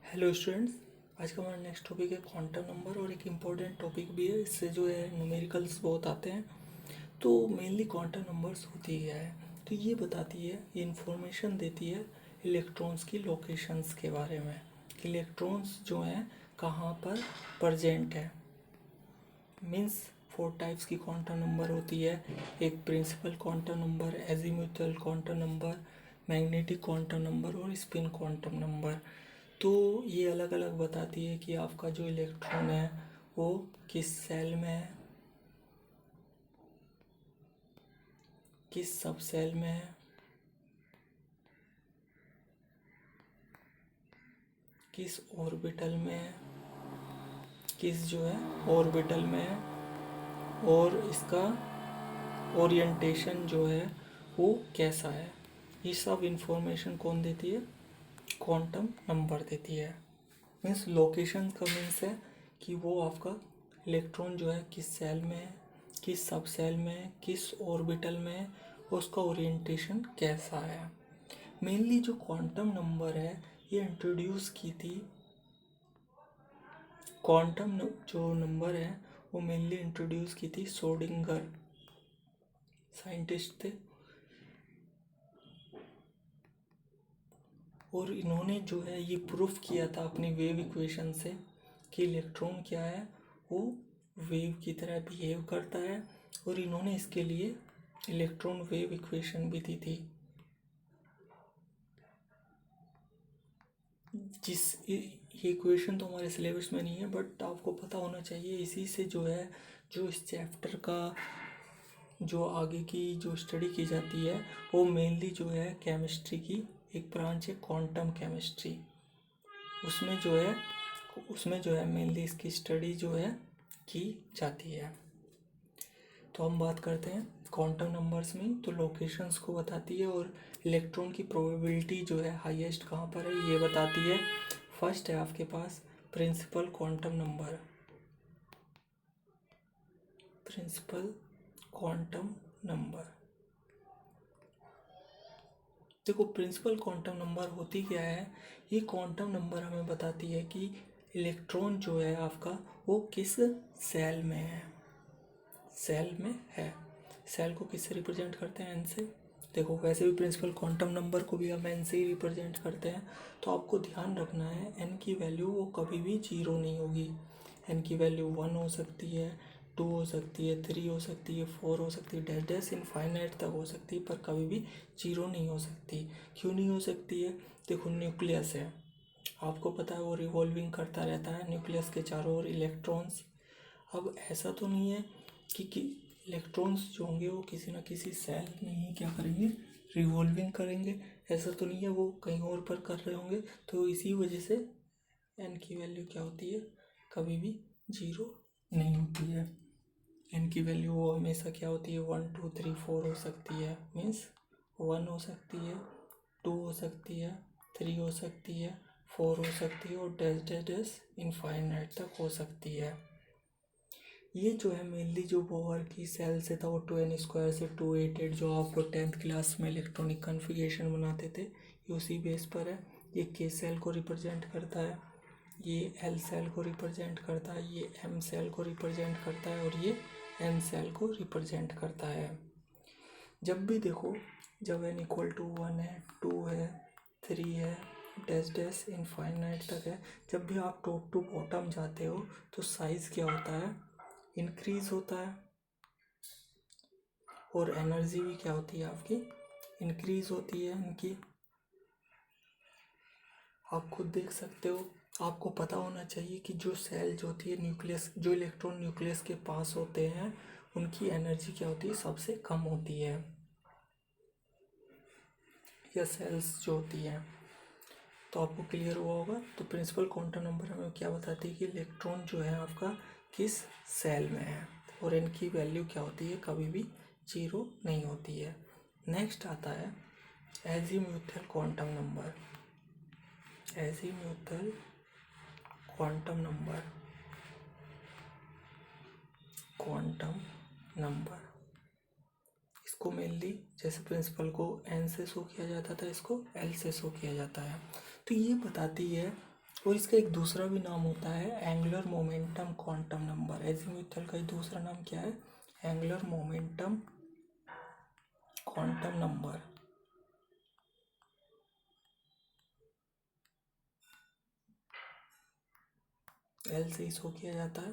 Hello students. आज का हमारा नेक्स्ट टॉपिक है क्वांटम नंबर और एक इम्पॉर्टेंट टॉपिक भी है। इससे जो है न्यूमेरिकल्स बहुत आते हैं। तो मेनली क्वांटम नंबर्स होती है तो ये बताती है, ये इंफॉर्मेशन देती है इलेक्ट्रॉन्स की लोकेशंस के बारे में। इलेक्ट्रॉन्स जो हैं कहाँ पर प्रजेंट है। मीन्स 4 टाइप्स की क्वांटम नंबर होती है। एक principal quantum number, azimuthal quantum number, magnetic quantum number और स्पिन क्वांटम नंबर। तो ये अलग अलग बताती है कि आपका जो इलेक्ट्रॉन है वो किस सेल में है, किस सब सेल में है, किस ऑर्बिटल में है, किस जो है ऑर्बिटल में है, और इसका ओरिएंटेशन जो है वो कैसा है। ये सब इंफॉर्मेशन कौन देती है? क्वांटम नंबर देती है। मीन्स लोकेशन का मीन्स है कि वो आपका इलेक्ट्रॉन जो है किस सेल में है, किस सब सेल में है, किस ऑर्बिटल में है, उसका ओरिएंटेशन कैसा है। मेनली जो क्वांटम नंबर है ये इंट्रोड्यूस की थी, क्वांटम जो नंबर है वो मेनली इंट्रोड्यूस की थी श्रोडिंगर साइंटिस्ट थे। और इन्होंने जो है ये प्रूफ किया था अपनी वेव इक्वेशन से कि इलेक्ट्रॉन क्या है, वो वेव की तरह बिहेव करता है। और इन्होंने इसके लिए इलेक्ट्रॉन वेव इक्वेशन भी दी थी, ये इक्वेशन तो हमारे सिलेबस में नहीं है बट आपको पता होना चाहिए। इसी से जो है, जो इस चैप्टर का जो आगे की जो स्टडी की जाती है वो मेनली जो है केमिस्ट्री की एक ब्रांच है क्वांटम केमिस्ट्री। उसमें जो है मेनली इसकी स्टडी जो है की जाती है। तो हम बात करते हैं क्वांटम नंबर्स में। तो लोकेशंस को बताती है और इलेक्ट्रॉन की प्रोबेबिलिटी जो है हाईएस्ट कहाँ पर है ये बताती है। फर्स्ट है आपके पास principal quantum number. Principal quantum number, देखो प्रिंसिपल क्वांटम नंबर होती क्या है। ये क्वांटम नंबर हमें बताती है कि इलेक्ट्रॉन जो है आपका वो किस सेल में है। सेल में है। सेल को किससे रिप्रेजेंट करते हैं? एन से। देखो वैसे भी प्रिंसिपल क्वांटम नंबर को भी हम एन से ही रिप्रेजेंट करते हैं। तो आपको ध्यान रखना है एन की वैल्यू वो कभी भी जीरो नहीं होगी। एन की वैल्यू 1 हो सकती है, 2 हो सकती है, 3 हो सकती है, 4 हो सकती है, डैश डैश इनफाइनाइट तक हो सकती है, पर कभी भी जीरो नहीं हो सकती। क्यों नहीं हो सकती है? देखो न्यूक्लियस है, आपको पता है वो रिवॉल्विंग करता रहता है, न्यूक्लियस के चारों ओर इलेक्ट्रॉन्स। अब ऐसा तो नहीं है कि इलेक्ट्रॉन्स जो होंगे वो किसी ना किसी सेल में ही क्या करेंगे, रिवॉल्विंग करेंगे। ऐसा तो नहीं है वो कहीं और पर कर रहे होंगे। तो इसी वजह से एन की वैल्यू क्या होती है, कभी भी जीरो नहीं होती है। एन की वैल्यू वो हमेशा क्या होती है, 1 2 3 4 हो सकती है। मीन्स 1 हो सकती है, 2 हो सकती है, 3 हो सकती है, 4 हो सकती है, और डैश डैश डैश इनफाइनाइट तक हो सकती है। ये जो है मेनली जो बोहर की सेल से था वो 2n² से 288 जो आपको 10th क्लास में इलेक्ट्रॉनिक कन्फिगरेशन बनाते थे, ये उसी बेस पर है। ये k सेल को रिप्रेजेंट करता है, ये l सेल को रिप्रेजेंट करता है, ये m सेल को रिप्रेजेंट करता है, और ये n सेल को रिप्रेजेंट करता है। जब भी देखो, जब n=1 है, 2 है, 3 है, डैश डैश इनफाइनाइट तक है, जब भी आप टॉप टू बॉटम जाते हो तो साइज़ क्या होता है, इंक्रीज होता है। और एनर्जी भी क्या होती है आपकी, इंक्रीज होती है इनकी। आप खुद देख सकते हो। आपको पता होना चाहिए कि जो सेल जो होती है न्यूक्लियस, जो इलेक्ट्रॉन न्यूक्लियस के पास होते हैं उनकी एनर्जी क्या होती है, सबसे कम होती है, या सेल्स जो होती हैं। तो आपको क्लियर हुआ होगा। तो प्रिंसिपल क्वांटम नंबर हमें क्या बताती है कि इलेक्ट्रॉन जो है आपका किस सेल में है, और इनकी वैल्यू क्या होती है, कभी भी जीरो नहीं होती है। नेक्स्ट आता है azimuthal quantum number. Azimuthal quantum number, quantum number इसको मेनली जैसे प्रिंसिपल को एन से शो किया जाता था, इसको एल से शो किया जाता है। तो ये बताती है और इसका एक दूसरा भी नाम होता है angular momentum quantum number. Azimuthal का एक दूसरा नाम क्या है? Angular momentum quantum number. L से इसको किया जाता है।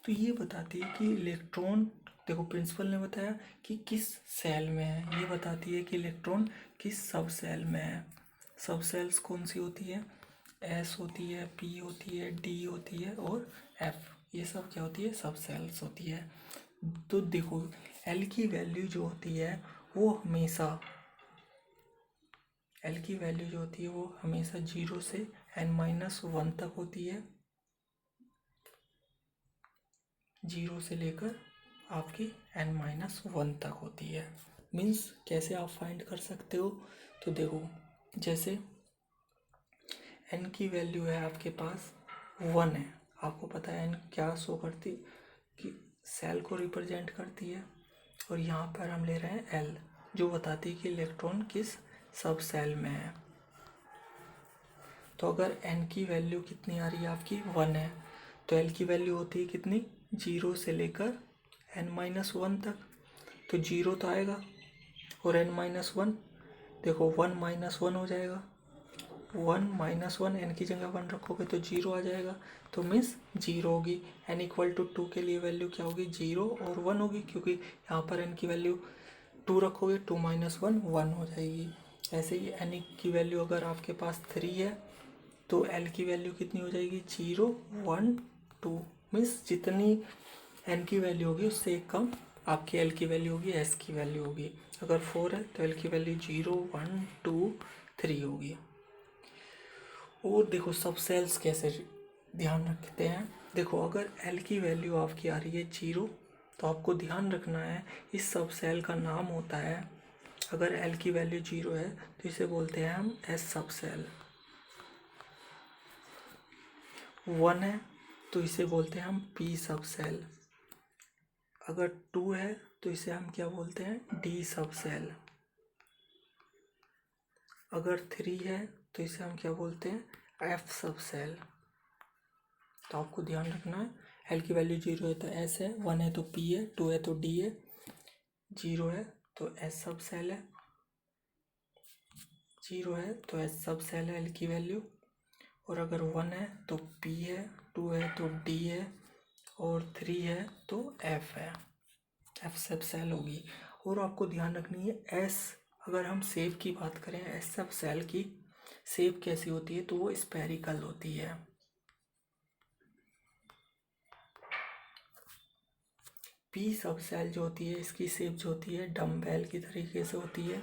तो ये बताती है कि इलेक्ट्रॉन, देखो प्रिंसिपल ने बताया कि किस सेल में है, ये बताती है कि इलेक्ट्रॉन किस सब सेल में है। सब सेल्स कौन सी होती है? एस होती है, पी होती है, डी होती है और एफ। ये सब क्या होती है? सब सेल्स होती है। तो देखो एल की वैल्यू जो होती है वो हमेशा, एल की वैल्यू जो होती है वो हमेशा 0 से n-1 तक होती है। 0 से लेकर आपकी n-1 तक होती है। मीन्स कैसे आप फाइंड कर सकते हो? तो देखो जैसे n की वैल्यू है आपके पास 1 है, आपको पता है n क्या शो करती, कि सेल को रिप्रेजेंट करती है। और यहाँ पर हम ले रहे हैं l, जो बताती है कि इलेक्ट्रॉन किस सब सेल में है। तो अगर n की वैल्यू कितनी आ रही है आपकी 1 है, तो l की वैल्यू होती है कितनी? 0 से लेकर n-1 तक। तो 0 तो आएगा और n-1, देखो 1-1 हो जाएगा। 1-1 n की जगह 1 रखोगे तो 0 आ जाएगा। तो मीन्स 0 होगी। n=2 के लिए वैल्यू क्या होगी? 0 और 1 होगी, क्योंकि यहाँ पर n की वैल्यू 2 रखोगे, 2-1 1 हो जाएगी। ऐसे ही n की वैल्यू अगर आपके पास 3 है तो l की वैल्यू कितनी हो जाएगी? 0 1 2। मीन्स जितनी n की वैल्यू होगी उससे एक कम आपकी l की वैल्यू होगी, s की वैल्यू होगी। अगर 4 है तो l की वैल्यू 0 1 2 3 होगी। और देखो सब सेल्स कैसे ध्यान रखते हैं। देखो अगर l की वैल्यू आपकी आ रही है 0, तो आपको ध्यान रखना है इस सब सेल का नाम होता है, अगर l की वैल्यू 0 है तो इसे बोलते हैं हम s सब सेल। 1 है तो इसे बोलते हैं हम p सब सेल। अगर 2 है तो इसे हम क्या बोलते हैं? d सब सेल। अगर 3 है तो इसे हम क्या बोलते हैं? f सब सेल। तो आपको ध्यान रखना है एल की वैल्यू 0 है तो एस है, 1 है तो पी है, 2 है तो डी है, 0 है तो एस सब सेल है, 0 है तो एस सब सेल है एल की वैल्यू। और अगर 1 है तो पी है, 2 है तो डी है और 3 है तो एफ है, एफ सब सेल होगी। और आपको ध्यान रखनी है एस, अगर हम शेप की बात करें एस सब सेल की शेप कैसी होती है? तो वो स्पेरिकल होती है। पी सब सेल जो होती है इसकी शेप जो होती है डम्बेल की तरीके से होती है,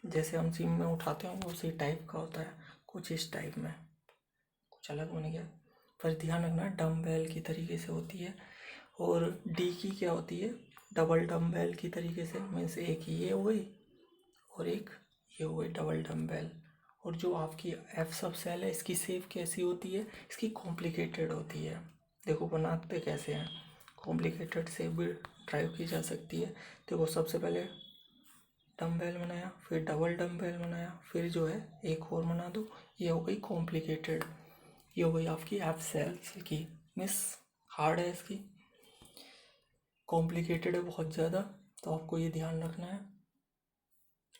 जैसे हम जिम में उठाते हैं वो उसी टाइप का होता है, कुछ इस टाइप में, कुछ अलग बन गया, पर ध्यान रखना डम्बेल की तरीके से होती है। और डी की क्या होती है? डबल डम्बेल की तरीके से, मीन्स एक ये हो गई और एक ये हो गई डबल डम्बेल। और जो आपकी एफ सब सेल है इसकी शेप कैसी होती है? इसकी कॉम्प्लिकेटेड होती है। देखो बनाते कैसे हैं, कॉम्प्लिकेटेड शेप भी ड्राइव की जा सकती है। देखो सबसे पहले डम्बेल बनाया, फिर डबल डम्बेल बनाया, फिर जो है एक और बना दो, ये हो गई कॉम्प्लिकेटेड। ये हो गई आपकी एफ सेल्स की, मिस हार्ड है इसकी, कॉम्प्लिकेटेड है बहुत ज़्यादा, तो आपको ये ध्यान रखना है।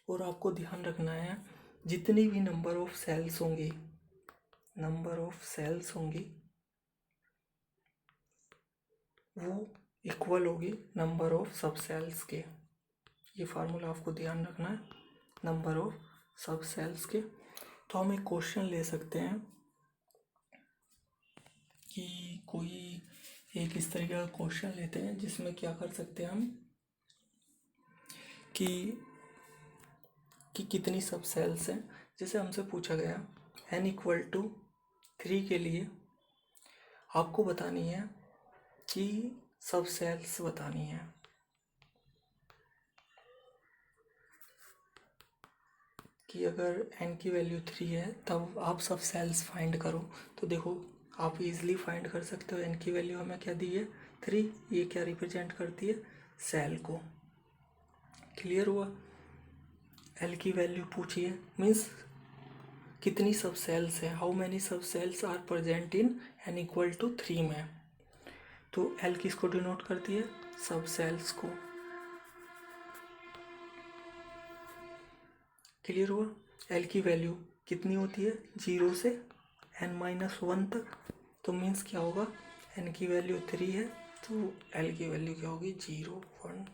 और आपको ध्यान रखना है जितनी भी नंबर ऑफ सेल्स होंगी, नंबर ऑफ सेल्स होंगी वो इक्वल होगी नंबर ऑफ सब सेल्स के। ये फार्मूला आपको ध्यान रखना है, नंबर ऑफ सब सेल्स के। तो हम एक क्वेश्चन ले सकते हैं कि कोई एक इस तरीके का क्वेश्चन लेते हैं जिसमें क्या कर सकते हैं हम कि कितनी सब सेल्स हैं। जैसे हमसे पूछा गया n=3 के लिए आपको बतानी है कि सब सेल्स बतानी है। कि अगर n की वैल्यू 3 है तब आप सब सेल्स फाइंड करो। तो देखो आप इजीली फाइंड कर सकते हो, n की वैल्यू हमें क्या दी है? 3। ये क्या रिप्रेजेंट करती है? सेल को। क्लियर हुआ? l की वैल्यू पूछिए मीन्स कितनी सब सेल्स हैं, how many sub cells are present in n equal to 3 में। तो L किसको डिनोट करती है, सब सेल्स को। क्लियर हुआ। L की वैल्यू कितनी होती है, 0 से n-1 तक। तो मीन्स क्या होगा, n की वैल्यू 3 है तो L की वैल्यू क्या होगी, 0, 1,